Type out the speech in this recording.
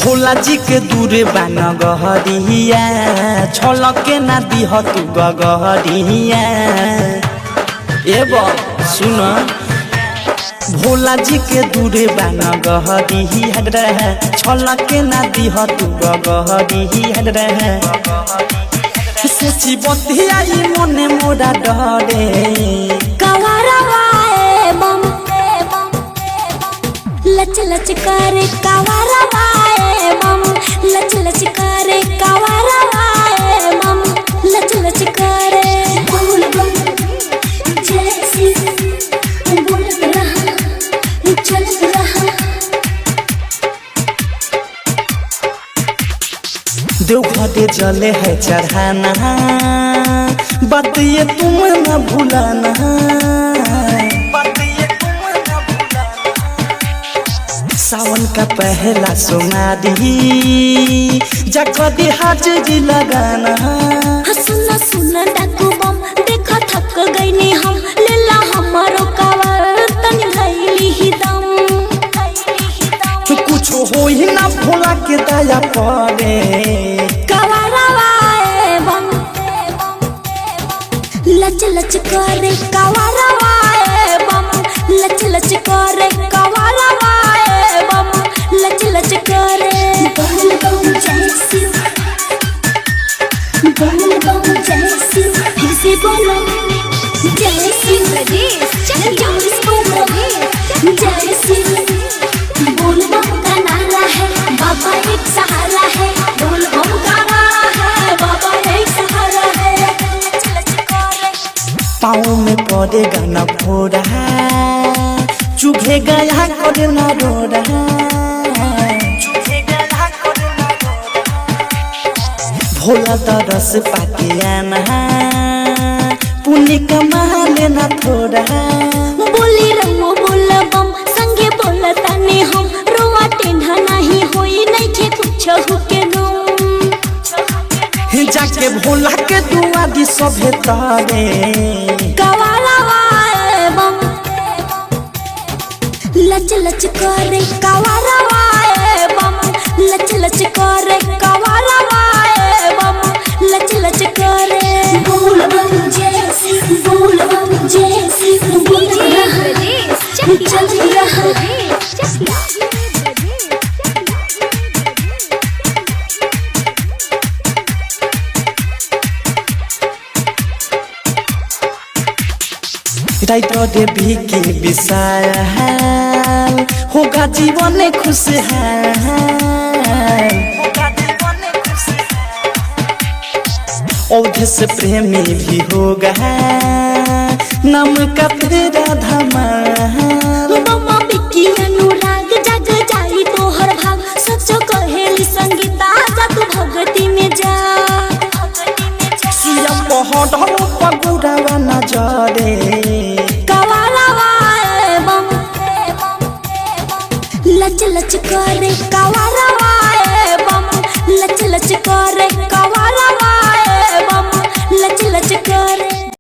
भोला जी के दूरे बान गहरिया छलके ना दिह तू गहरिया सुन भोला जी के दूरे बान गहरिया छलके ना दिह तू गहरिया सोची बतिया मने मोरा डरे कवरवाए बम लच लच करे कवरवाए बम लच लच करे कवरवाए बम लच लच करे बोल बम जैसी बोलत रहा चलत रहा देवघरे जले है चढ़ाना बात ये तुम न भूलाना सावन का पहला सोनारी जगदी हाजिरी लगाना सुना सुना डाकू बम देखा थक गईनी हम लेला हमारो कावर तनी धैली ही दम कुछ हो ही ना भोला के दया पड़े कवरवाए बम लच लच करे कवरवाए बम लच लच करे कवरवाए बम लच लच करे बोल बम जैसी बोल बम जैसी फिर से बोलो जैसी जैसी बोल बम का नारा है बाबा एक सहारा है बोल बम का नारा है बाबा एक सहारा है पाँव में पड़ेगा न फोड़ा चुभेगा यहाँ करे न रोड़ा भोला तरस पाके आना पुण्य कमा लेना थोड़ा बोली रमो बोल बम संगे बोल ताने हम रोवा टेढ़ा नहीं होई नहीं के कुछ हुके गम जाके भोला के दुआ दी सभे तारे कवरवाए बम लच लच करे कवरवाए बम लच लच करे कवरवाए बम लच लच करे बोल बम जैसी बोल बम जैसी बोल रहा चल रहा राइटर भी के विशाल होगा जीवन खुशहाल औधे से प्रेमी भी होगा नाम का तेरा धमाल बमा बिकी अनुराग जग जाई तोहर भाग सचो कहेली संगीता जग भगती में जा सुया पहाड़ पगुरावा नजरे कवरवाए बम लच लच करे कवरवाए